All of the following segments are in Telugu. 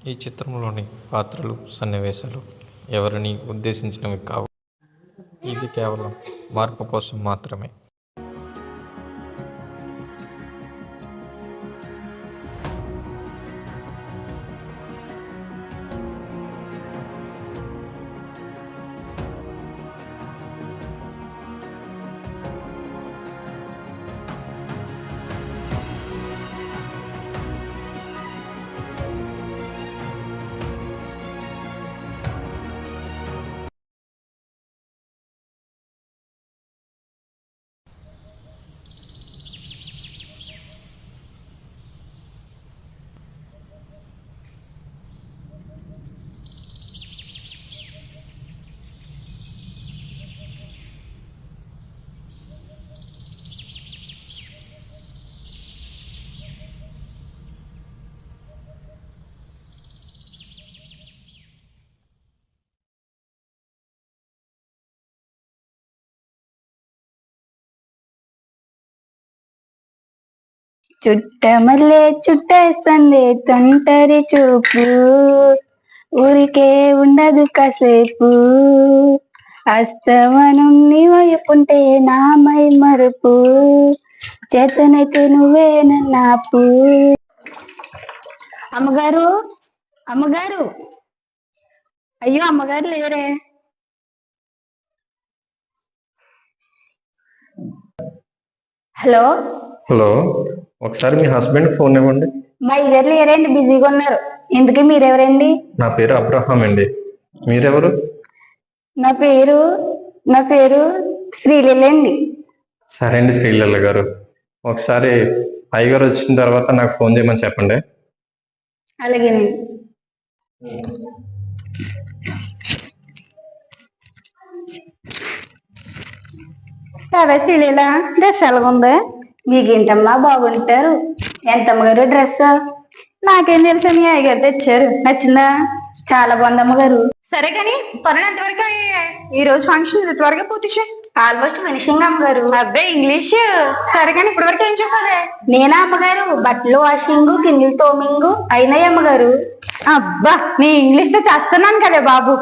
ఈ చిత్రంలోని పాత్రలు, సన్నివేశాలు ఎవరిని ఉద్దేశించినవి కావు. ఇది కేవలం మార్పు కోసం మాత్రమే. చుట్టమల్లే చుట్టేస్తుంది తొంటరి చూపు, ఊరికే ఉండదు కాసేపు, అస్తమనం నీ వైపుంటే నామై మరుపు, చేతనైతే నువ్వే నన్నాపు. అమ్మగారు, అమ్మగారు, అయ్యో అమ్మగారు లేరే. హలో హలో, ఒకసారి మీ హస్బెండ్ ఫోన్ ఇవ్వండి. మా ఇద్దరు లేరండి, బిజీగా ఉన్నారు. ఎందుకు మీరెవరండి? నా పేరు అబ్రహాం అండి. మీరెవరు? నా పేరు శ్రీలీల అండి. సరే అండి శ్రీలీల గారు, ఒకసారి అయ్యగారు వచ్చిన తర్వాత నాకు ఫోన్ చేయమని చెప్పండి. అలాగేనండి. సరే శ్రీలీల, డ్రెస్ ఎలాగుంది? మీకేంటమ్మా బాగుంటారు. ఎంతమ్మగారు డ్రెస్? నాకేం తెలుసా, మీ అయ్యగారు తెచ్చారు. నచ్చిందా? చాలా బాగుంది అమ్మగారు. సరే కానీ పనులు ఎంతవరకు అయ్యాయి? ఈ రోజు ఫంక్షన్ త్వరగా పూర్తి చేయి. ఆల్మోస్ట్ ఫినిషింగ్ అమ్మగారు. అబ్బాయి ఇంగ్లీష్ సరే కానీ ఇప్పటి వరకు ఏం చేసావే? నేనా అమ్మగారు? బట్టలు వాషింగ్, గిన్నెలు తోమింగ్ అయినాయి అమ్మగారు. అబ్బా, నీ ఇంగ్లీష్ తో చేస్తున్నాను కదా బాబు.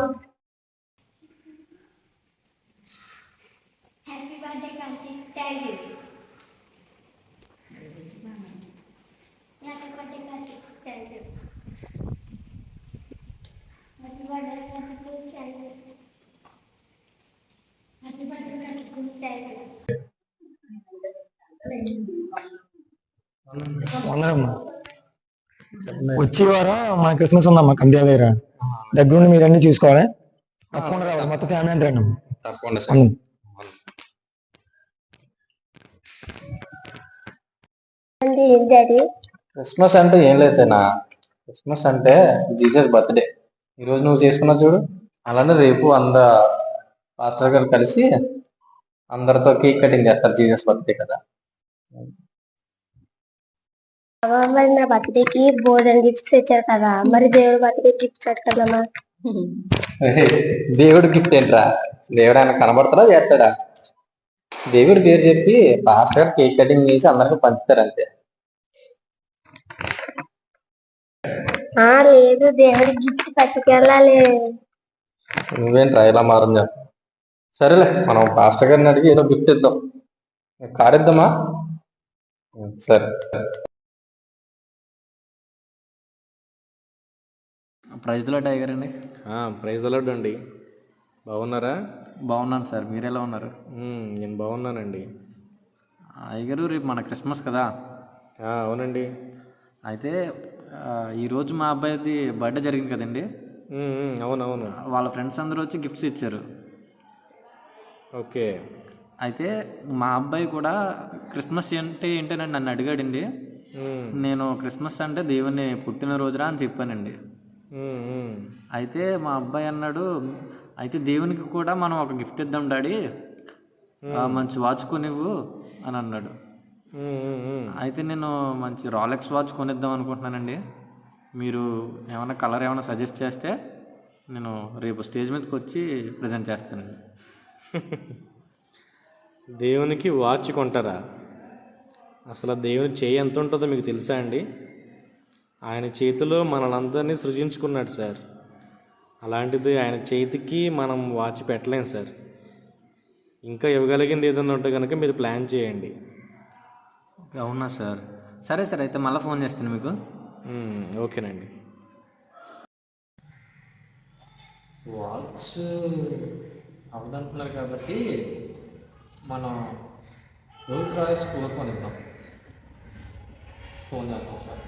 Happy birthday, Karthik. Thank you. Happy birthday, Karthik. Thank you. Happy birthday, Karthik. Thank you. Happy birthday, Karthik. Thank you. వందనమ్మా. వచ్చే వారం మన క్రిస్మస్ ఉందమ్మా కంపెనీ దగ్గర నుండి మీరు అన్ని చూసుకోవాలి. తప్పకుండా రావాలి, మొత్తం ఫ్యామిలీ అంటే రండి. తప్పకుండా. క్రిస్మస్ అంటే ఏం లేదన్నా, క్రిస్మస్ అంటే జీసస్ బర్త్డే. ఈరోజు నువ్వు చేసుకున్నావు చూడు, అలానే రేపు పాస్టర్ గారు కలిసి అందరితో కేక్ కటింగ్ చేస్తారు. జీసస్ బర్త్డే కదా. మరి నా బర్త్డేకి బోర్డర్ గిఫ్ట్స్ తెచ్చారు కదా, మరి దేవుడి బర్త్డే గిఫ్ట్స్ కదమ్మా. దేవుడు గిఫ్ట్ ఏంట్రా? దేవుడు ఆయన కనబడతాడా చేస్తాడా? దేవుడి పేరు చెప్పి పాస్టర్ గారు కేక్ కటింగ్ చేసి అందరికి పంచుతారు అంతే. లేదు, దేవుడి గిఫ్ట్ పట్టుకెళ్ళాలి. నువ్వేంట్రా ఇలా మారం చెప్ప. సరేలే, మనం పాస్టర్ గారిని అడిగి ఏదో గిఫ్ట్ ఇద్దాం. కార్ ఇద్దామా? సరే. ప్రైజ్ లాట్ టైగర్ అండి. ప్రైజ్ లాట్ అండి. బాగున్నారా? బాగున్నాను సార్, మీరు ఎలా ఉన్నారు? నేను బాగున్నానండి. అయ్యగారు, రేపు మన క్రిస్మస్ కదా. అవునండి. అయితే ఈరోజు మా అబ్బాయిది బర్త్డే జరిగింది కదండి. అవునవును. వాళ్ళ ఫ్రెండ్స్ అందరూ వచ్చి గిఫ్ట్స్ ఇచ్చారు. ఓకే. అయితే మా అబ్బాయి కూడా క్రిస్మస్ అంటే ఏంటని నన్ను అడిగాడండి. నేను క్రిస్మస్ అంటే దేవుని పుట్టినరోజురా అని చెప్పానండి. అయితే మా అబ్బాయి అన్నాడు, అయితే దేవునికి కూడా మనం ఒక గిఫ్ట్ ఇద్దాం డాడీ, మంచి వాచ్ కొనివ్వు అని అన్నాడు. అయితే నేను మంచి రాలెక్స్ వాచ్ కొనిద్దాం అనుకుంటున్నానండి. మీరు ఏమైనా కలర్ ఏమైనా సజెస్ట్ చేస్తే నేను రేపు స్టేజ్ మీదకి వచ్చి ప్రజెంట్ చేస్తానండి. దేవునికి వాచ్ కొంటారా? అసలు దేవుని చేయి ఎంత ఉంటుందో మీకు తెలుసా అండి? ఆయన చేతిలో మనలందరినీ సృజించుకున్నాడు సార్. అలాంటిది ఆయన చేతికి మనం వాచ్ పెట్టలేం సార్. ఇంకా ఇవ్వగలిగింది ఏదైనా ఉంటే కనుక మీరు ప్లాన్ చేయండి. ఓకే, అవునా సార్? సరే సార్, అయితే మళ్ళీ ఫోన్ చేస్తాను మీకు. ఓకేనండి. వాచ్ అవదంటున్నారు కాబట్టి మనం రోల్స్ రాయస్ కొనుక్కొనిద్దాం. ఫోన్ చేద్దాం సార్.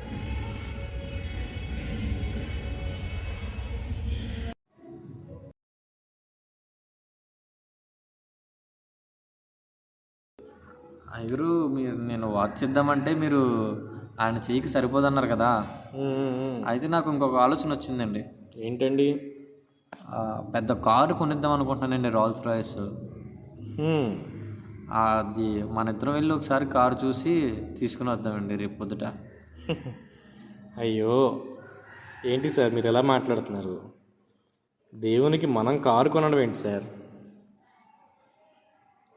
అయ్యగారు, నేను వాచ్ ఇద్దామంటే మీరు ఆయన చెయ్యికి సరిపోదన్నారు కదా. అయితే నాకు ఇంకొక ఆలోచన వచ్చిందండి. ఏంటండి? పెద్ద కారు కొనిద్దాం అనుకుంటున్నానండి, రోల్స్ రాయస్. అది మన ఇద్దరం వెళ్ళి ఒకసారి కారు చూసి తీసుకుని వద్దామండి రేపు పొద్దుట. అయ్యో, ఏంటి సార్ మీరు ఎలా మాట్లాడుతున్నారు? దేవునికి మనం కారు కొనడం ఏంటి సార్?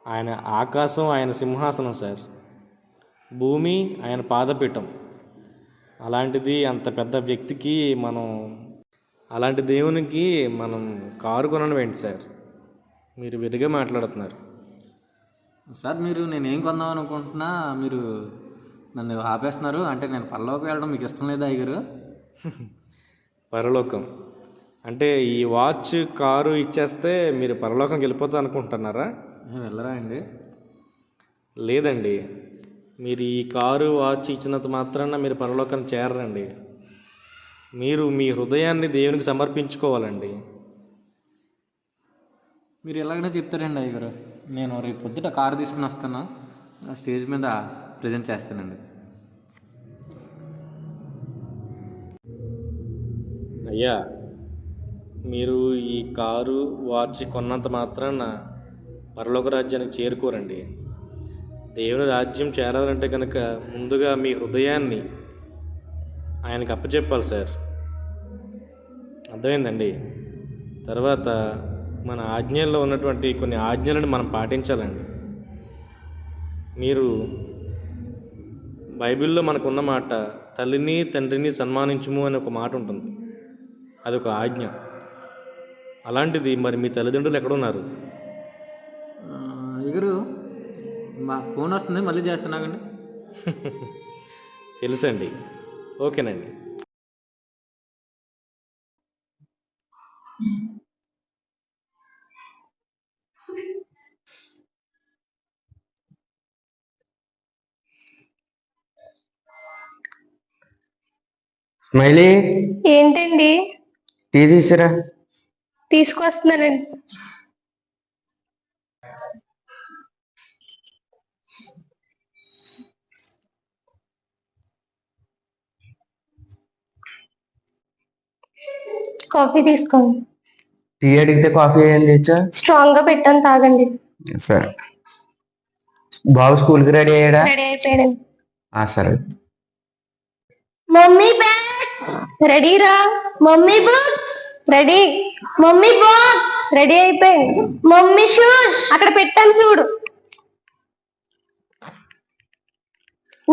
ఆయన ఆకాశం ఆయన సింహాసనం సార్, భూమి ఆయన పాదపీఠం. అలాంటిది అంత పెద్ద వ్యక్తికి మనం, అలాంటి దేవునికి మనం కారు కొనడం ఏంటి సార్? మీరు విడిగా మాట్లాడుతున్నారు సార్. నేనేం కొందాం అనుకుంటున్నా మీరు నన్ను ఆపేస్తున్నారు. అంటే నేను పరలోకి వెళ్ళడం మీకు ఇష్టం లేదా అయ్యగారు? పరలోకం అంటే ఈ వాచ్ కారు ఇచ్చేస్తే మీరు పరలోకంకి వెళ్ళిపోతా అనుకుంటున్నారా? వెళ్ళరా అండి? లేదండి, మీరు ఈ కారు వాచ్ ఇచ్చినంత మాత్రాన మీరు పరలోకాన్ని చేరరండి. మీరు మీ హృదయాన్ని దేవునికి సమర్పించుకోవాలండి. మీరు ఎలాగైనా చెప్తారండి అయ్యగారు. నేను రేపు పొద్దుట కారు తీసుకుని వస్తాను, స్టేజ్ మీద ప్రజెంట్ చేస్తానండి. అయ్యా, మీరు ఈ కారు వాచ్ కొన్నంత మాత్రాన పరలోక రాజ్యానికి చేరుకోరండి. దేవుని రాజ్యం చేరాలంటే కనుక ముందుగా మీ హృదయాన్ని ఆయనకు అప్పచెప్పాలి సార్. అర్థమైందండి? తర్వాత మన ఆజ్ఞల్లో ఉన్నటువంటి కొన్ని ఆజ్ఞలను మనం పాటించాలండి. మీరు బైబిల్లో మనకున్న మాట, తల్లిని తండ్రిని సన్మానించుము అని ఒక మాట ఉంటుంది. అదొక ఆజ్ఞ. అలాంటిది మరి మీ తల్లిదండ్రులు ఎక్కడున్నారు? అయ్యగారు, మా ఫోన్ వస్తుంది, మళ్ళీ చేస్తున్నాగండి. తెలుసండి. ఓకేనండి. స్మైలీ, ఏంటండి? టీ తీసురా. తీసుకొస్తున్నానండి. కాఫీ తీసుకోండి. టీ అడిగితే కాఫీ ఏం తెచ్చా? స్ట్రాంగ్ గా పెట్టాను, తాగండి. సరే. బాబు స్కూల్కి రెడీ అయ్యాడా? రెడీ అయిపోయాడండి. సరే. మమ్మీ బ్యాగ్ రెడీరా. Mummy books ready. Mummy box ready అయిపోయింది. మమ్మీ షూస్ అక్కడ పెట్టాను చూడు.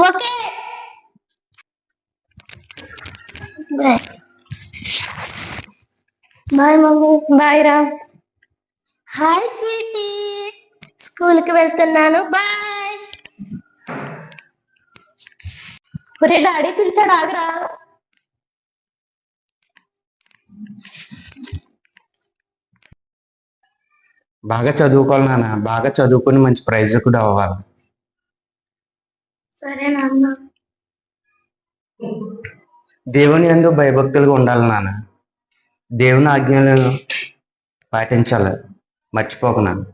Okay, bye mummy. బాయ్ రా. హాయ్ స్వీటీ, స్కూల్ కి వెళ్తున్నాను, బాయ్. ఒరే డాడీ పిలిచాడు, ఆగరా. బాగా చదువుకోవాలి నాన్న, బాగా చదువుకుని మంచి ప్రైజ్ కూడా అవ్వాలి. సరే నాన్న. దేవుని యందు భయభక్తులుగా ఉండాలి నాన్న. దేవుని ఆజ్ఞలను పాటించాలి, మర్చిపోకు నాన్న.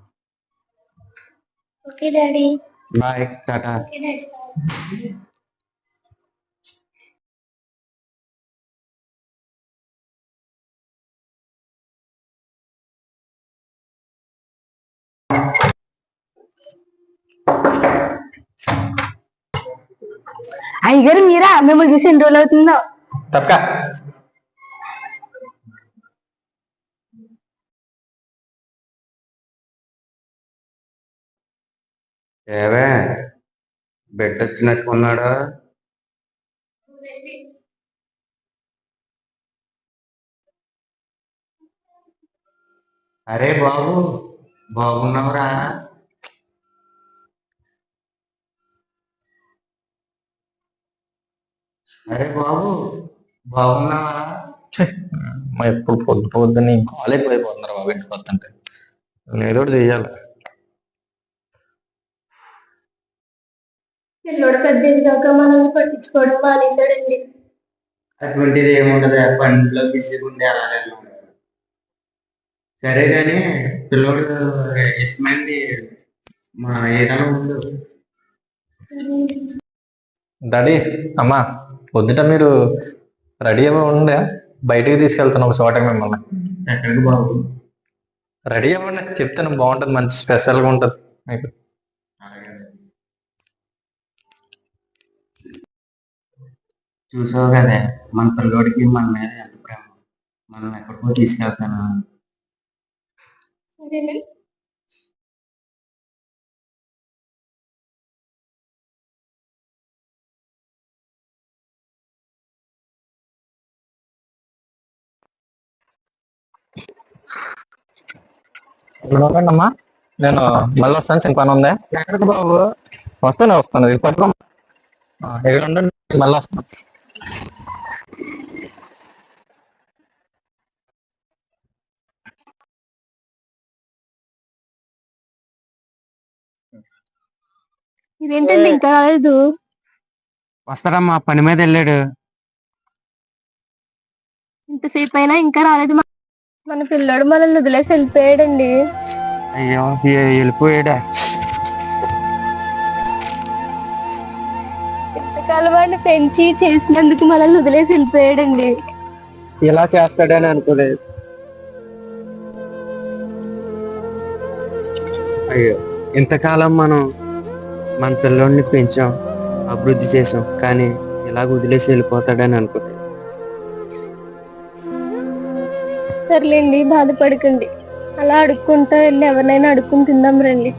Okay daddy. Bye, tata. Okay daddy. అయ్యగారు మీరా? మిమ్మల్ని చూసి ఎన్ని రోజులు అవుతుందో. తప్పక ఏవే, బిడ్డ వచ్చినట్టుకున్నాడా? అరే బాబు, బాగున్నావురా? అరే బాబు, బాగున్నావా? మా ఎప్పుడు పొద్దు పొద్దున్న కాలేజ్ అయిపోతున్నారు బాబు ఇంటికి వస్తుంటే. ఏదో ఒకటి చెయ్యాలి. పిల్లోడు పెద్ద దాకా మనల్ని పట్టించుకోవడం మానేశాడండి. అటువంటిది ఏముండదు, పనిలో బిజీగా ఉండే అలాగే ఉంటాడు. సరే కానీ పిల్లోడు ఇష్టమైంది మా ఏదైనా ఉండు. డాడీ, అమ్మా, పొద్దుట మీరు రెడీ అవ్వ ఉండే బయటికి తీసుకెళ్తాను ఒక చోటకి మిమ్మల్ని. ఎక్కడికి బాబు? రెడీ అవ్వండి, చెప్తాను, బాగుంటుంది, మంచి స్పెషల్గా ఉంటుంది మీకు. చూసావు కదా మన పిల్లోడికి మన మీద ఎంత ప్రేమ. మనం ఎక్కడికో తీసుకెళ్తాను. సరేనా? ఇక్కడ అమ్మా, నేను మళ్ళీ వస్తాను, చిన్న పని ఉంది. ఎక్కడికి బాబు? వస్తాను ఇది పట్టుకో. ఇక్కడ ఉండండి, మళ్ళీ వస్తాను. ఇదేంటండి ఇంకా రాలేదు? వస్తాడమ్మా, పని మీద వెళ్ళాడు. ఇంతసేపు అయినా ఇంకా రాలేదు. మన పిల్లోడు మనల్ని వదిలేసి వెళ్ళిపోయాడండి. అయ్యో, వెళ్ళిపోయాడా? ఇంతకాలం వాడిని పెంచి చేసినందుకు మనల్ని వదిలేసి వెళ్ళిపోయాడండి. ఇలా చేస్తాడని అనుకోలేదు. అయ్యో, ఇంతకాలం మనం మన పిల్లోడిని పెంచాం, అభివృద్ధి చేసాం, కానీ ఇలాగ వదిలేసి వెళ్ళిపోతాడని అనుకోలేదు. సర్లేండి, బాధపడకండి. అలా అడుక్కుంటా వెళ్ళి ఎవరినైనా అడుక్కుని తిందాం రండి.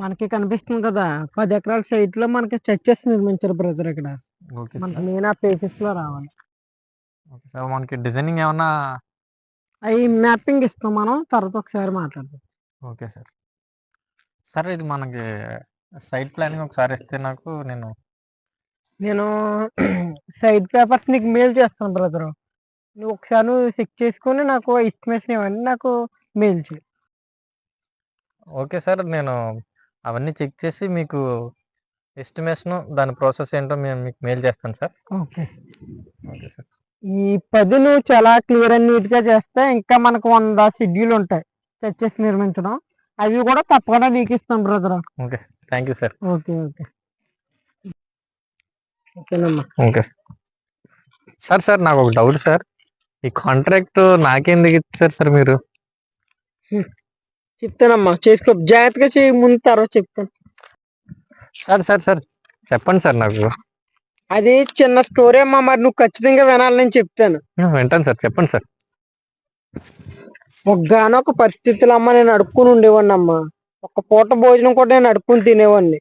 మనకి కనిపిస్తుంది కదా 10 ఎకరాల సైట్ లో మనకి చర్చెస్ నిర్మించారు బ్రదర్. ఇక్కడ ఓకే మనకి సార్. మెయిన్ ఆ ప్లేసెస్ లో రావాలి. ఓకే సార్, మనకి డిజైనింగ్ ఏమన్నా? అవి మ్యాపింగ్ ఇస్తాం మనం, తర్వాత ఒకసారి మాట్లాడదాం. Okay sir. సార్, ఇది మనకి సైట్ ప్లానింగ్ ఒకసారి ఇస్తే నాకు నేను సైట్ పేపర్స్ నీకు మెయిల్ చేస్తాను బ్రదర్. నువ్వు ఒకసారి చెక్ చేసుకొని నాకు ఎస్టిమేషన్ ఇవ్వండి, నాకు మెయిల్ చేయి. ఓకే సార్, నేను అవన్నీ చెక్ చేసి మీకు ఎస్టిమేషన్ దాని ప్రాసెస్ ఏంటో మేము మీకు మెయిల్ చేస్తాను సార్. ఓకే. Okay sir. ఈ 10 నువ్వు చాలా క్లియర్ అండ్ నీట్ గా చేస్తే ఇంకా మనకు 100 షెడ్యూల్ ఉంటాయి చర్చెస్ నిర్మించడం. అవి కూడా తప్పకుండా నీకు ఇస్తాం brother. Okay, thank you sir. Okay okay ఓకేనమ్మా. Okay sir. సార్ నాకు ఒక డౌట్ సార్, ఈ కాంట్రాక్ట్ నాకెందుకు ఇచ్చారు సార్ మీరు? చెప్తానమ్మా, చేసుకో జాగ్రత్తగా చేయి, ముందు తర్వాత చెప్తాను. సార్ సార్ సార్ చెప్పండి సార్ నాకు. అది చిన్న స్టోరీ అమ్మా, మరి నువ్వు ఖచ్చితంగా వినాలని నేను చెప్తాను. వింటాను సార్, చెప్పండి సార్. ఒక్కగానొక పరిస్థితులు అమ్మ నేను అడుక్కుని ఉండేవాడిని అమ్మా. ఒక పూట భోజనం కూడా నేను అడుక్కుని తినేవాడిని.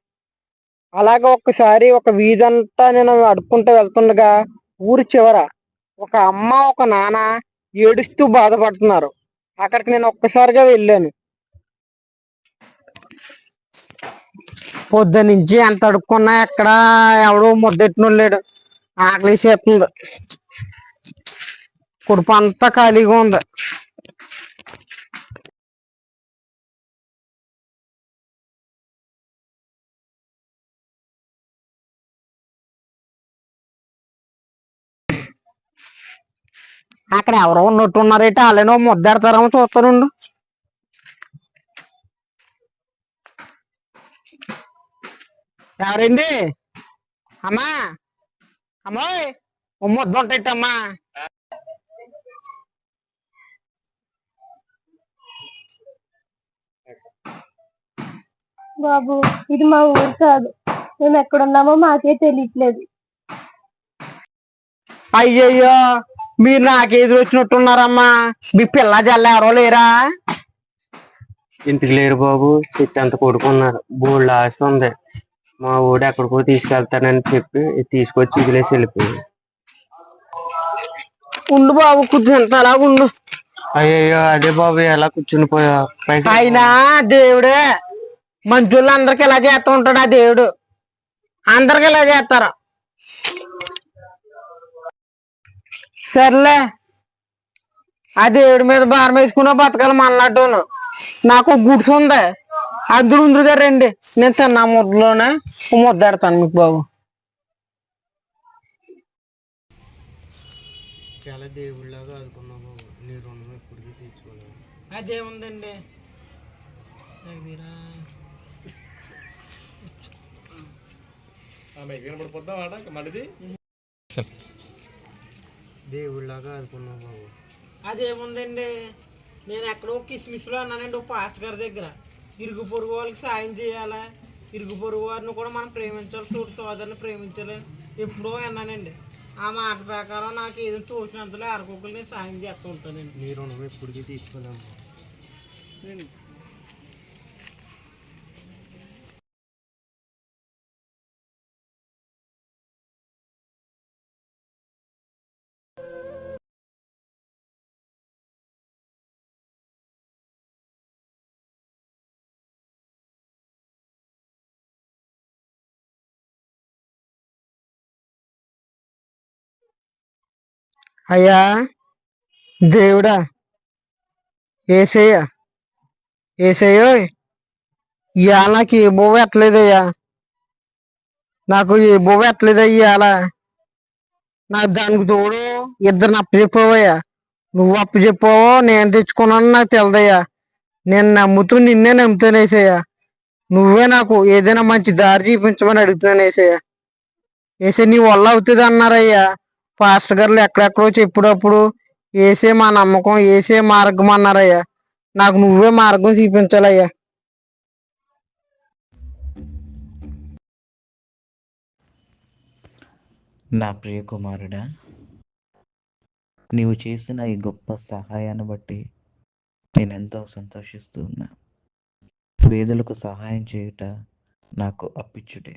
అలాగే ఒక్కసారి ఒక వీధంతా నేను అడుక్కుంటూ వెళ్తుండగా ఊరి చివర ఒక అమ్మ ఒక నాన్న ఏడుస్తూ బాధపడుతున్నారు. అక్కడికి నేను ఒక్కసారిగా వెళ్ళాను. పొద్దు నుంచి ఎంత అడుక్కున్నా ఎక్కడ ఎవడో ముద్దెట్టిన లేడు. ఆకలి చేస్తుంది, కుడుపు అంతా ఖాళీగా ఉంది. అక్కడ ఎవరో ఉన్నట్టున్నారేట, వాళ్ళేనో ముద్దెడతారేమో చూస్తానుండు. ఎవరండి? అమ్మా అమ్మాయి, ఓ ముద్ద ఉంటాయిటమ్మా. బాబు, ఇది మా ఊరు కాదు. మేము ఎక్కడున్నామో మాకే తెలియట్లేదు. అయ్యయ్యో, మీరు నాకెదురు వచ్చినట్టున్నారమ్మా. మీ పిల్ల జల్ల ఎవరో లేరా? ఇంటికి లేరు బాబు, చెట్టు అంత కొడుకున్నారు. బోల్డ్ ఆస్తి ఉంది. మా ఊడు ఎక్కడికో తీసుకెళ్తానని చెప్పి తీసుకొచ్చి వదిలేసి వెళ్ళిపోయింది. ఉండు బాబు, కూర్చుంటా అలా ఉండు. అయ్యయ్యో, అదే బాబు, ఎలా కూర్చుని పోయా పైకి. అయినా దేవుడే మంచోళ్ళు అందరికి ఇలా చేస్తూ ఉంటాడు. ఆ దేవుడు అందరికి ఇలా చేస్తారు. సర్లే, ఆ దేవుడి మీద భారం వేసుకున్నా బతకాలి మనలాంటి. నాకు గుడ్స్ ఉంది, అద్దరు ఉందిగా రండి, నేను తిన్నా ముద్దలోనే ముద్దాడతాను మీకు బాబు. చాలా దేవుళ్ళగా ఆదుకున్నావు బాబు, నీ రుణం ఎప్పటికీ తీర్చుకోలేవు. అదేముందండి, దేవుళ్ళగా ఆదుకున్నావు బాబు. అదేముందండి, నేను ఎక్కడో కిస్మిస్లో అన్నానండి, ఓ పాస్ట్ గారి దగ్గర. ఇరుగు పొరుగు వాళ్ళకి సాయం చేయాలా, ఇరుగు పొరుగు వారిని కూడా మనం ప్రేమించాలి, తోటి సోదరుని ప్రేమించాలి ఎప్పుడో అన్నానండి. ఆ మాట ప్రకారం నాకు ఏదో తోచినంతలో అరకొకరు నేను సాయం చేస్తూ ఉంటానండి. నీ రుణం ఎప్పటికీ తీర్చుకోలేము. అయ్యా దేవుడా, ఏసయ్య ఏసయ్యో, ఇవాళ నాకు ఏ బోవ ఎట్టలేదయ్యా, నాకు ఏ బోవ ఎట్టలేదయ్యా. ఇవాళ నాకు దానికి తోడు ఇద్దరిని అప్పచెప్పావయ్యా. నువ్వు అప్పచెప్పావో నేను తెచ్చుకున్నాను నాకు తెలదయ్యా. నేను నమ్ముతూ నిన్నే నమ్ముతాను ఏసయ్యా. నువ్వే నాకు ఏదైనా మంచి దారి చూపించమని అడుగుతున్నాను ఏసయ్యా. ఏసే నీ వల్ల అవుతుంది అన్నారయ్యా పాస్టర్ గారు ఎక్కడెక్కడో చెప్పుడప్పుడు. ఏసే మా నమ్మకం, ఏసే మార్గం అన్నారయ్యా. నాకు నువ్వే మార్గం చూపించాలయ్యా. నా ప్రియ కుమారుడా, నీవు చేసిన ఈ గొప్ప సహాయాన్ని బట్టి నేనెంతో సంతోషిస్తూ ఉన్నా. పేదలకు సహాయం చేయుట నాకు అప్పిచ్చుటే.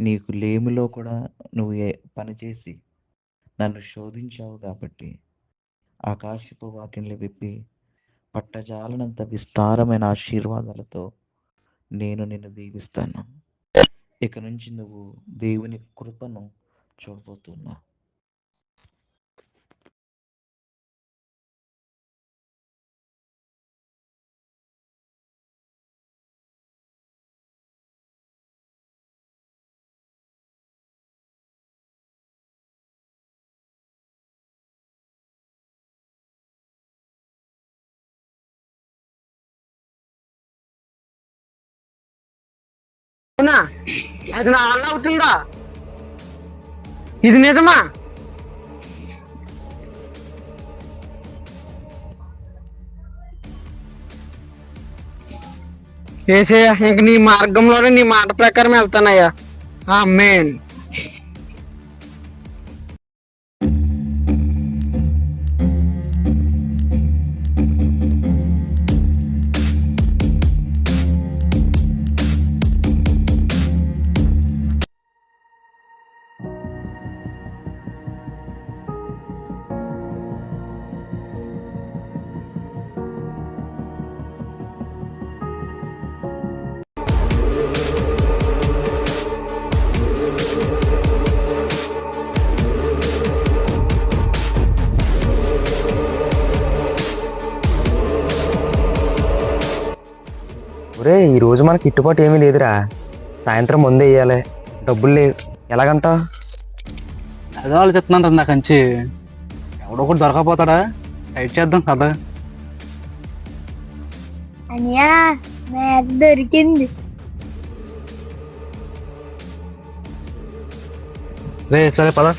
నీకు లేమిలో కూడా నువ్వు పనిచేసి నన్ను శోధించావు కాబట్టి ఆకాశపు వాకిన్లు విప్పి పట్టజాలనంత విస్తారమైన ఆశీర్వాదాలతో నేను నిన్ను దీవిస్తాను. ఇక నుంచి నువ్వు దేవుని కృపను చూడబోతున్నావు. అవునా? అది నా వల్ల అవుతుందా? ఇది నిజమా? ఏసయ్యా, ఇంక నీ మార్గంలోనే నీ మాట ప్రకారం వెళ్తానయ్యా. ఆమేన్. ఒరే, ఈ రోజు మనకి గిట్టుబాటు ఏమీ లేదురా. సాయంత్రం ముందు వేయాలి, డబ్బులు లేవు. ఎలాగంట? అదే ఆలోచిస్తున్నాను నా కంచి. ఎవడో ఒకటి దొరకపోతాడా? టైట్ చేద్దాం కదా. అనియా మ్యాథ్ దొరికింది. సరే పద.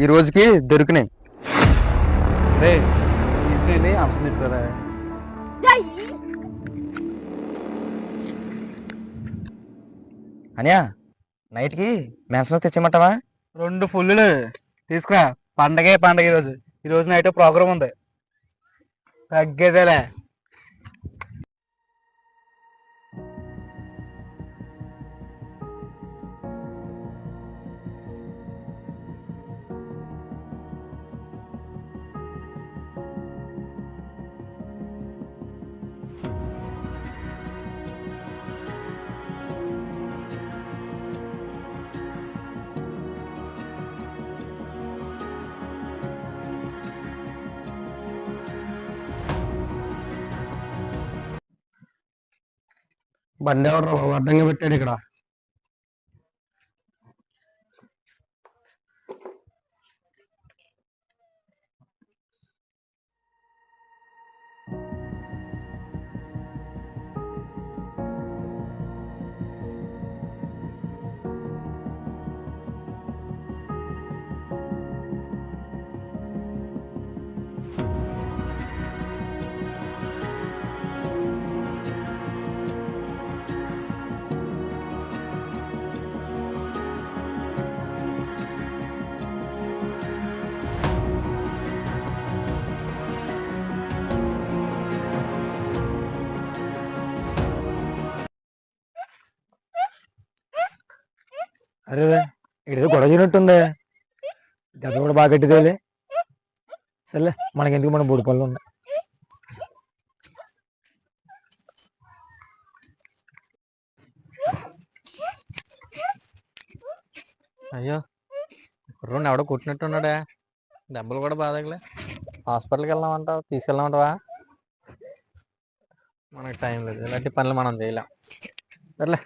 ఈ రోజుకి దొరికినాయి. తీసుకెళ్ళి అంశం తీసుకురా. అనియా, నైట్కి మ్యాన్స్లో తెచ్చేయమంటావా? 2 ఫుల్లులు తీసుకురా. పండగే పండగ ఈరోజు. ఈరోజు నైట్ ప్రోగ్రామ్ ఉంది. తగ్గేదేలే. బండి ఎవరు అడ్డంగా పెట్టాడు ఇక్కడ? అరే, ఇదేదో గొడవ చేయనట్టుంది. గత కూడా బాగా గట్టిదేలే. సర్లే, మనకెందుకు, మన బూడి పనులు ఉన్నాయి. అయ్యో, రెండు ఎవడో కొట్టినట్టున్నాడే. దెబ్బలు కూడా బాధగలే. హాస్పిటల్కి వెళ్దామంటావు, తీసుకెళ్దామంటావా? మనకు టైం లేదు, ఇలాంటి పనులు మనం చేయలేం. సర్లే.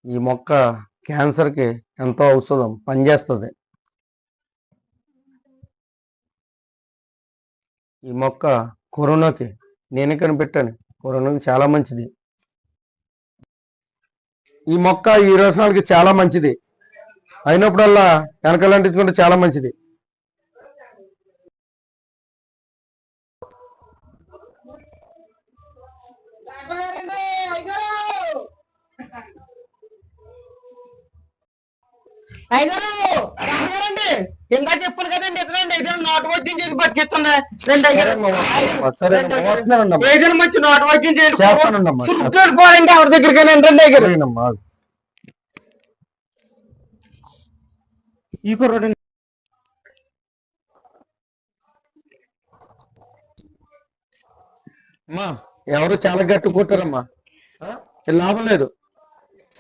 ఈ మొక్క క్యాన్సర్కి ఎంతో ఔషధం పనిచేస్తుంది. ఈ మొక్క కరోనాకి నేనే కనిపెట్టాను. కరోనాకి చాలా మంచిది. ఈ మొక్క ఈ రోజునాలకి చాలా మంచిది. అయినప్పుడల్లా వెనకాల అంటించుకుంటే చాలా మంచిది. ఇందా చెప్పాను కదండి ఎదురండి ఏదైనా నోటు వైద్యం చేసి బతికిస్తుంది. ఏదైనా మంచి నోటు వైద్యం చేసి పోరండి ఎవరి దగ్గరికి రండి అయ్యారు. ఈ కుర్రోడు అమ్మా ఎవరు చాలా గట్టి కొట్టారమ్మా, లాభం లేదు.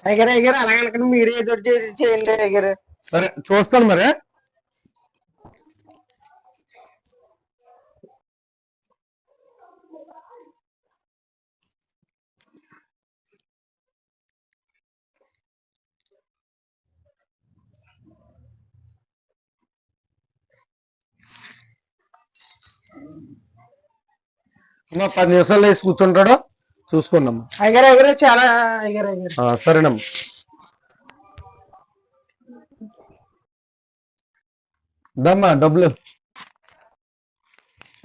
అయ్యారు అయ్యారు అలాగనుకుని మీరే ఏదో చేసి చేయండి అయ్యారు. సరే చూస్తాను మరి. అమ్మా 10 నిమిషాలు వేసి కూర్చుంటాడు, చూసుకోండమ్మా. అయ్యారు అయ్యారు చాలా అయ్యారు అయ్యారు. సరేనమ్మా. దమ్మా డబ్బులు.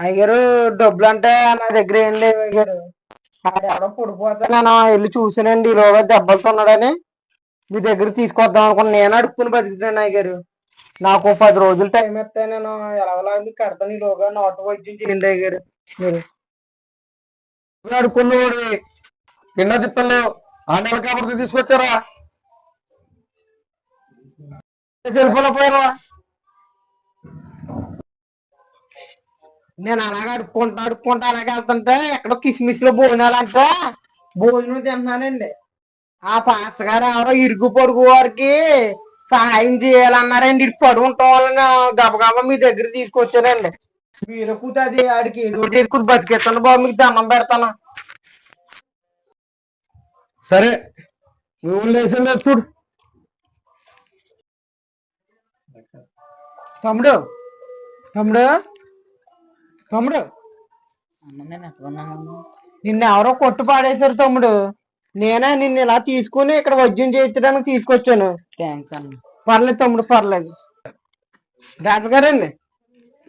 అయ్యారు డబ్బులు అంటే నా దగ్గర ఏం లేవు అయ్యారు. ఎవడో పడిపోతే నేను వెళ్ళి చూసానండి ఈలోగా దెబ్బలతో ఉన్నాడని మీ దగ్గర తీసుకొద్దాం అనుకున్నాను. నేను అడుక్కుని బతుకుతాను అయ్యారు. నాకు 10 రోజులు టైం ఇస్తే నేను ఎలాగోలా మీకు కడతాను. ఈలోగా నోటు వైద్యం చేయండి అయ్యారు. మీరు అడుక్కున్నవాడు తిన్న తిప్పలు ఆ నెల కాబట్టి తీసుకొచ్చారా, వెళ్ళిపోయినా. నేను అలాగే అడుక్కుంటా అలాగే వెళ్తుంటే ఎక్కడో కిస్మిస్ లో భోజనాలు అంటే భోజనం తిన్నానండి. ఆ పాస్టర్ గారు ఎవరో ఇరుగు పొరుగు వారికి సహాయం చేయాలన్నారండి. ఇటు పడుకుంటాం వాళ్ళని గబగబా మీ దగ్గర తీసుకొచ్చానండి. మీరు కూతుంది ఆడికి ఏదో తీసుకుని బతికేస్తాను బాబు, మీకు దండం పెడతాను. సరే నువ్వు లేచింది చూడు. తమ్ముడు తమ్ముడు తమ్ముడు నిన్ను ఎవరో కొట్టు పాడేశారు తమ్ముడు. నేనే నిన్ను ఇలా తీసుకుని ఇక్కడ వైద్యం చేయించడానికి తీసుకొచ్చాను. పర్లేదు తమ్ముడు పర్లేదు. డాక్టర్ గారండి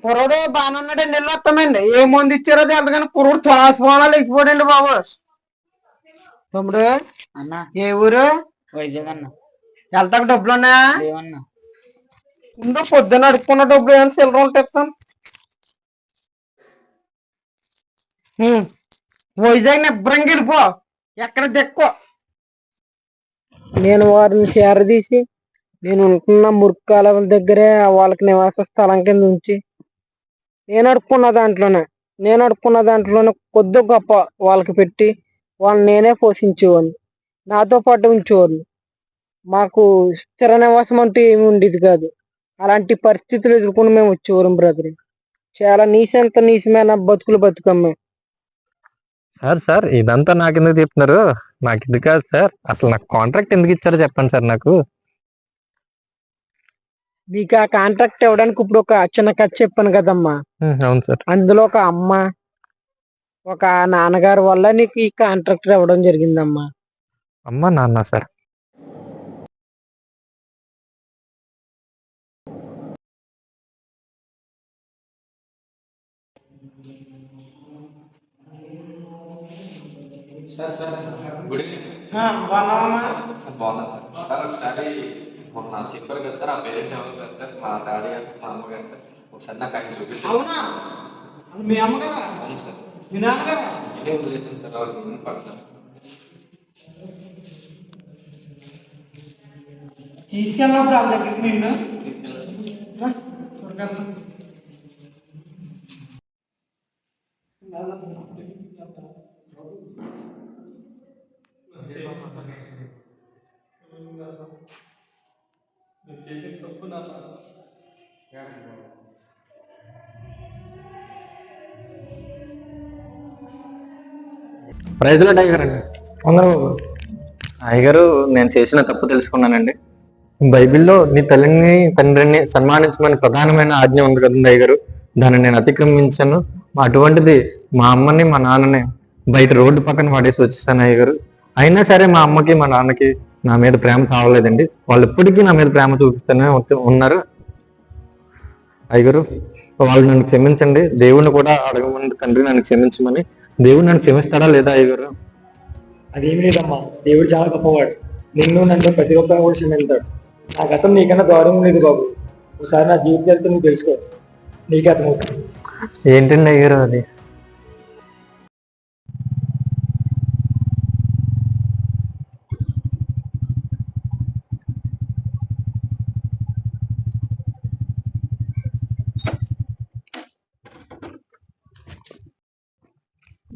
కుర్రోడు బాగానే ఉన్నాడండి, వెళ్ళి వస్తామండి. ఏ మందు ఇచ్చారో తెలియదు కానీ కుర్రోడు తాసుకోవాలా లేచిపోడండి బాబు. తమ్ముడు ఏ ఊరు? వెళ్తాక డబ్బులు ఉన్నాయా? ఉందో పొద్దున్న అడుక్కున్న డబ్బులు ఏమైనా సిల్లర ఉంటాం. వైజాగ్ నిబ్బరంగా వెళ్ళిపో, ఎక్కడ దిక్కో. నేను వారిని చేరదీసి నేను ఉంటున్న మురుక్కాల దగ్గరే వాళ్ళకి నివాస స్థలం కింద ఉంచి నేను అడుక్కున్న దాంట్లోనే కొద్ది గొప్ప వాళ్ళకి పెట్టి వాళ్ళని నేనే పోషించేవాడిని, నాతో పాటు ఉంచేవాడిని. మాకు స్థిర నివాసం అంటూ ఏమి ఉండేది కాదు. అలాంటి పరిస్థితులు ఎదుర్కొని మేము వచ్చేవారం బ్రదర్. చాలా నీచమైన బతుకులు బతుకమ్మే. సార్ ఇదంతా నాకు ఎందుకు చెప్తున్నారు? నాకు ఇది కాదు సార్, అసలు నాకు కాంట్రాక్ట్ ఎందుకు ఇచ్చారో చెప్పండి సార్ నాకు. నీకు ఆ కాంట్రాక్ట్ ఇవ్వడానికి ఇప్పుడు ఒక చిన్న కథ చెప్పాను కదమ్మా. అవును సార్. అందులో ఒక అమ్మ ఒక నాన్నగారి వల్ల నీకు ఈ కాంట్రాక్ట్ ఇవ్వడం జరిగిందమ్మా. అమ్మ నాన్న సార్. Good evening sir. బాగున్నాను సార్. ఒకసారి మొన్న చెప్పారు కదా సార్, ఆ పేరెంట్స్ ఎవరు కదా సార్, మా డాడీ గారు మా అమ్మగారు సార్. ఒకసారి నాకు ఆయన చూపించారు. మీ అమ్మగారా? అవును సార్. మీ నాన్నగారా? ఇదే వదిలేసాను సార్, వాళ్ళకి పడతారు. తీసుకెళ్ళినప్పుడు వాళ్ళ దగ్గరికి నిన్ను తీసుకెళ్ళండి. ప్రైజ్లో టైగర్ అండి. అయ్యగారు నేను చేసిన తప్పు తెలుసుకున్నానండి. బైబిల్లో నీ తల్లిని తండ్రిని సన్మానించమని ప్రధానమైన ఆజ్ఞ ఉంది కదండి అయ్యగారు, దాన్ని నేను అతిక్రమించాను. అటువంటిది మా అమ్మని మా నాన్నని బయట రోడ్డు పక్కన పడేసి వచ్చేసాను అయ్యగారు. అయినా సరే మా అమ్మకి మా నాన్నకి నా మీద ప్రేమ చావలేదండి. వాళ్ళు ఇప్పటికీ నా మీద ప్రేమ చూపిస్తూనే ఉన్నారు. అయ్యగారు వాళ్ళు నన్ను క్షమించండి. దేవుణ్ణి కూడా అడగమండి, తండ్రి నన్ను క్షమించమని. దేవుడు నన్ను క్షమిస్తాడా లేదా అయ్యగారు? అదేమి లేదమ్మా, దేవుడు చాలా గొప్పవాడు. నిన్ను నన్ను ప్రతి ఒక్కరిని కూడా క్షమిస్తాడు. నా గతం నీకన్నా గౌరవం లేదు బాబు. ఒకసారి నా జీవిత చరిత్ర నువ్వు తెలుసుకో, నీకే అర్థమవుతుంది. ఏంటండి అయ్యగారు అది?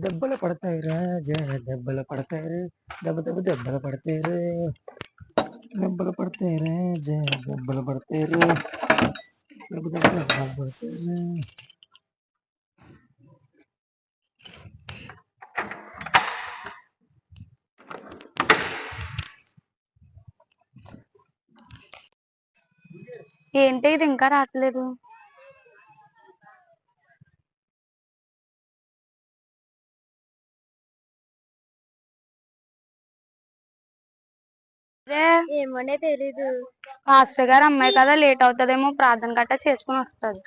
దెబ్బలు పడతాయి రాజా, దెబ్బలు పడతాయి, దెబ్బలు పడతాయి, దెబ్బలు పడతాయి రాజా, దెబ్బలు పడతాయి, దెబ్బలు పడతాయి. ఏంటి ఇది ఇంకా రావట్లేదు? ఏమోనే తెలీదు. పాస్టర్ గారు అమ్మాయి కదా, లేట్ అవుతుందేమో, ప్రార్థన గట్టా చేసుకుని వస్తుంది.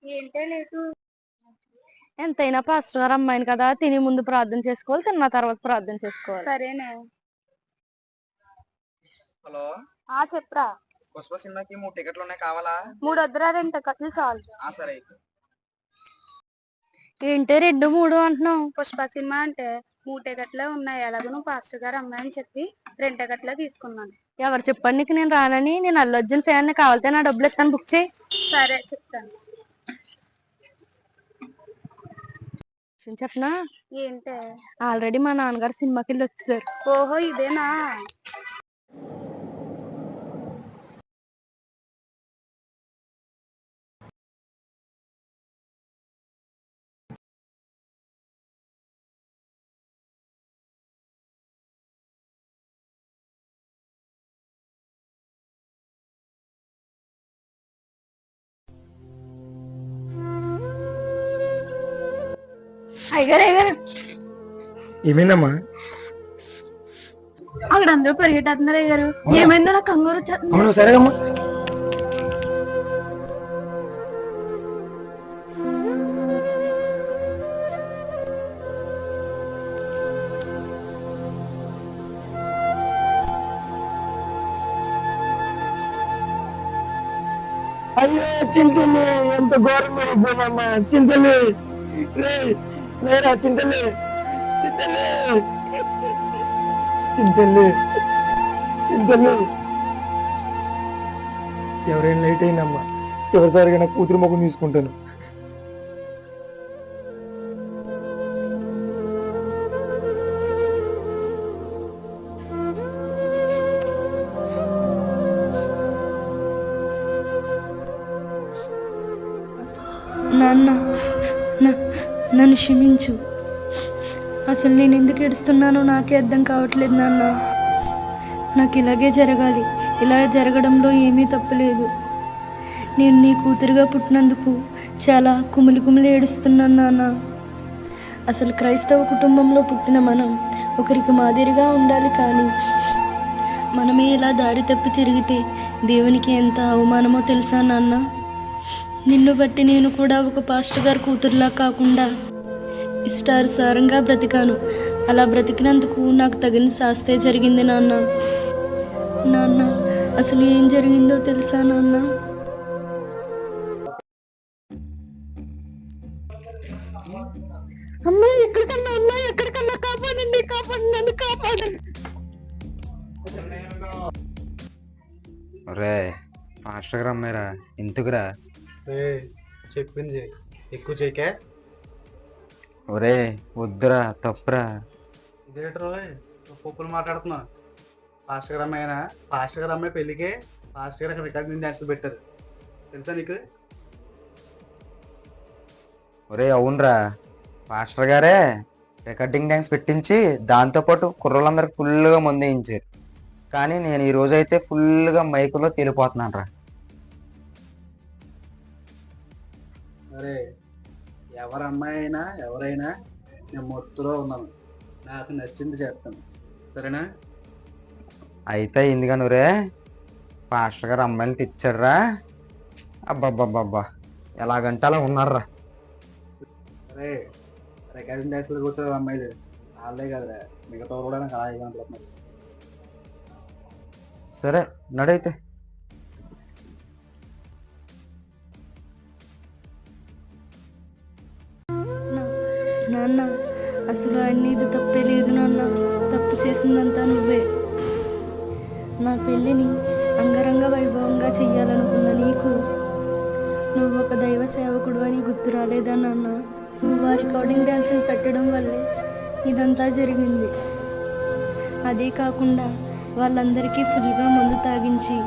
ఏంటే లేదు? ఎంతైనా పాస్టర్ గారు అమ్మాయిని కదా, తిని ముందు ప్రార్థన చేసుకోవాలి, తిన్న తర్వాత ప్రార్థన చేసుకోవాలి. సరేనే. హలో, చెప్పరా. పుష్ప సినిమాకి 3 టికెట్లు ఉన్నాయి, కావాలా? 3 వద్దురా, 2 టికెట్లు చాలు. సరే. ఏంటి 2, 3 అంటున్నావు? పుష్ప సినిమా అంటే 3 టికెట్లే ఉన్నాయి. ఎలాగో నువ్వు పాస్టర్ గారు అమ్మాయి అని చెప్పి 2 టికెట్లే తీసుకున్నాను. ఎవరు చెప్పండి నీకు నేను రానని? నేను అల్లు అర్జున్ ఫ్యాన్, కావాలితే నా డబ్బులు ఇస్తాను, బుక్ చేయి. సరే చెప్తాను. చెప్పనా? ఏంటే? ఆల్రెడీ మా నాన్నగారు సినిమాకి వెళ్ళి వచ్చేసారు. ఓహో, ఇదేనా? అయ్యారు అయ్యారు, ఏమైందమ్మా? అక్కడ అందరూ పరిగెట్టేస్తున్నారు అయ్యారు. ఏమైందో నాకు కంగారు వచ్చేస్తుంది. అవును, సరేమ్మా. అయ్యో చింతలు, ఎంత ఘోరం అయిపోయినమ్మా. చింతలు లేరా, చింతలు చింతలు చింతలు చింతలు. ఎవరైనా లేట్ అయిందమ్మా, చివరిసారిగా నా కూతురు మొక్కను తీసుకుంటాను. నాన్న, నన్ను క్షమించు. అసలు నేను ఎందుకు ఏడుస్తున్నానో నాకే అర్థం కావట్లేదు నాన్న. నాకు ఇలాగే జరగాలి, ఇలా జరగడంలో ఏమీ తప్పులేదు. నేను నీ కూతురుగా పుట్టినందుకు చాలా కుమిలి ఏడుస్తున్నాను నాన్న. అసలు క్రైస్తవ కుటుంబంలో పుట్టిన మనం ఒకరికి మాదిరిగా ఉండాలి, కానీ మనమే ఇలా దారి తప్పి తిరిగితే దేవునికి ఎంత అవమానమో తెలుసా నాన్న. నిన్ను బట్టి నేను కూడా ఒక పాస్టర్ గారి కూతురులా కాకుండా ఇష్టానుసారంగా బ్రతికాను. అలా బ్రతికినందుకు నాకు తగిన శాస్తే జరిగింది నాన్న. నాన్న, అసలు ఏం జరిగిందో తెలుసా నాన్న? అమ్మాయి ఎక్కడికన్నా ఉన్నా ఎక్కడికన్నా కాపాడండి, కాపాడండి, నన్ను కాపాడండి. ఒరే మాస్టర్ గారు అమ్మాయిరా ఎందుకురా? చెప్పింది ఎక్కువ చేయకే. ఒరే వద్దురా తప్పురా. ఇదేంట్రో పొప్పులు మాట్లాడుతున్నా. పాస్టర్ గారు అమ్మాయినా పాస్టర్ గారు అమ్మాయి పెళ్ళికే పాస్టర్ గారు అక్కడ రికార్డింగ్ డాన్స్ పెట్టారు, తెలుసా నీకు? ఒరే అవునరా, మాస్టర్ గారే రికార్డింగ్ డ్యాన్స్ పెట్టించి దాంతోపాటు కుర్రోళ్ళందరికి ఫుల్గా మందు వేయించారు. కానీ నేను ఈ రోజు అయితే ఫుల్గా మైకులో తేలిపోతున్నాను రా. అరే ఎవరి అమ్మాయి అయినా ఎవరైనా నేను మొత్తులో ఉన్నాను, నాకు నచ్చింది చేస్తాను, సరేనా? అయితే ఎందుకని రే పాస్టర్ గారు అమ్మాయిని తెచ్చారా? అబ్బాబ్బాబ్బా ఎలాగంటే అలా ఉన్నారా. అరే రికార్డింగ్ డాన్స్లో కూర్చో అమ్మాయిలు వాళ్ళే కదరా, మిగతా కూడా నాకు అలాగే అనుకుంటున్నారు. సరే నడైతే. నాన్న అసలు అన్నిది తప్పే లేదు నాన్న, తప్పు చేసిందంతా నువ్వే. నా పెళ్ళిని అంగరంగ వైభవంగా చెయ్యాలనుకున్న నీకు నువ్వు ఒక దైవ సేవకుడు అని గుర్తు రాలేదా నాన్న? నువ్వు ఆ రికార్డింగ్ డ్యాన్సులు పెట్టడం వల్లే ఇదంతా జరిగింది. అదే కాకుండా వాళ్ళందరికీ ఫుల్గా మందు తాగించి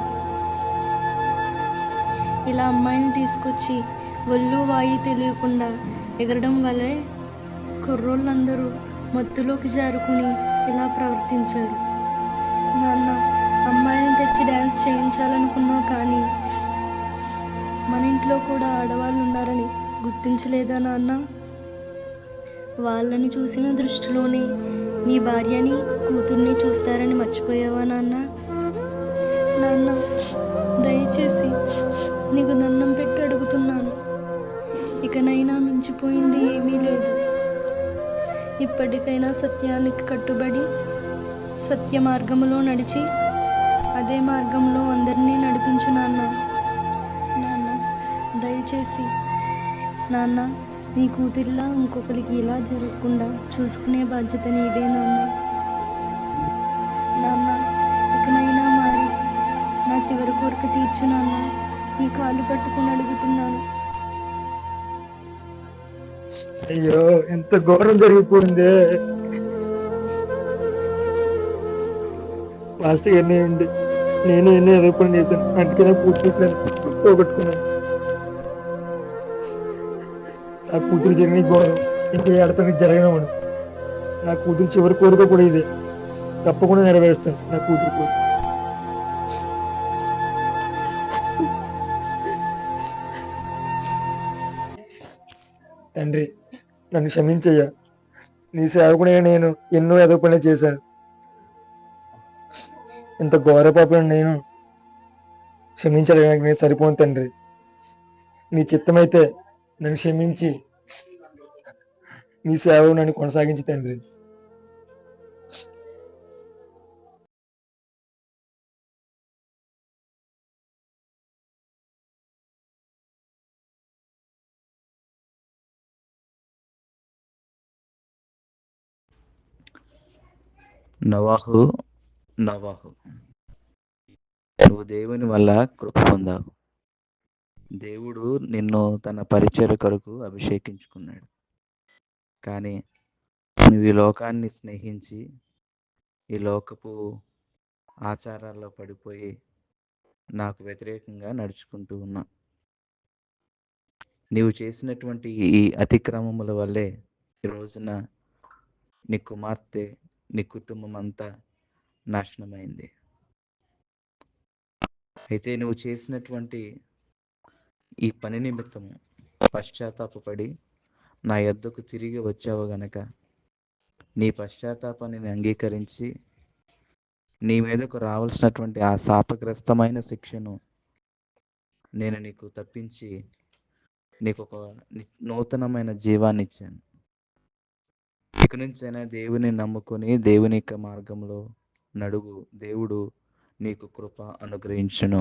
ఇలా అమ్మాయిని తీసుకొచ్చి ఒళ్ళు వాయి తెలియకుండా ఎగరడం వల్లే కుర్రోళ్ళందరూ మత్తులోకి జారుకుని ఇలా ప్రవర్తించారు. నాన్న అమ్మాయిని తెచ్చి డ్యాన్స్ చేయించాలనుకున్నావు, కానీ మన ఇంట్లో కూడా ఆడవాళ్ళు ఉన్నారని గుర్తించలేదా నాన్న? వాళ్ళని చూసిన దృష్టిలోనే నీ భార్యని కూతుర్ని చూస్తారని మర్చిపోయావా నాన్న? నాన్న దయచేసి నీకు దండం పెట్టి అడుగుతున్నాను, ఇకనైనా మించిపోయింది ఏమీ లేదు. ఇప్పటికైనా సత్యానికి కట్టుబడి సత్య మార్గంలో నడిచి అదే మార్గంలో అందరినీ నడిపించు నాన్న. నాన్న దయచేసి నాన్న నీ కూతురిలా ఇంకొకరికి ఇలా జరగకుండా చూసుకునే బాధ్యత నీదే నాన్న. నాన్న ఇకనైనా మారి నా చివరి కోరిక తీర్చు నాన్న, నీ కాళ్ళు పట్టుకుని అడుగుతున్నాను. అయ్యో ఎంత ఘోరం జరిగిపోయింది. లాస్ట్ ఇయర్ ఉండి నేను ఎన్నో ఏదో పని చేశాను, అందుకనే పూర్తి పోగొట్టుకున్నాను. నా కూతురు జరిగిన ఘోరం ఇంకో ఏడపనికి జరగనమని నా కూతురు చివరి కోరిక కూడా ఇదే. తప్పకుండా నెరవేరుస్తాను నా కూతురు కోరిక. తండ్రి నన్ను క్షమించయ్యా, నీ సేవకునే నేను ఎన్నో ఏదో పనులు చేశాను. ఇంత ఘోర పాపను నేను క్షమించడానికి నేను సరిపోను తండ్రి. నీ చిత్తమైతే నన్ను క్షమించి నీ సేవను నన్ను కొనసాగించి తండ్రి. నవాహు నవాహు నువ్వు దేవుని వల్ల కృప పొందావు. దేవుడు నిన్ను తన పరిచర్య కొరకు అభిషేకించుకున్నాడు. కానీ నువ్వు ఈ లోకాన్ని స్నేహించి ఈ లోకపు ఆచారాల్లో పడిపోయి నాకు వ్యతిరేకంగా నడుచుకుంటూ ఉన్నా. నీవు చేసినటువంటి ఈ అతిక్రమముల వల్లే ఈ రోజున నీ కుమార్తె నీ కుటుంబం అంతా నాశనమైంది. అయితే నువ్వు చేసినటువంటి ఈ పని నిమిత్తము పశ్చాత్తాపపడి నా యొద్దకు తిరిగి వచ్చావు గనక నీ పశ్చాత్తాపాన్ని అంగీకరించి నీ మీదకు రావాల్సినటువంటి ఆ శాపగ్రస్తమైన శిక్షను నేను నీకు తప్పించి నీకు ఒక నూతనమైన జీవాన్ని ఇచ్చాను. ఇక నుంచైనా దేవుని నమ్ముకొని దేవుని యొక్క మార్గంలో నడుగు. దేవుడు నీకు కృప అనుగ్రహించును.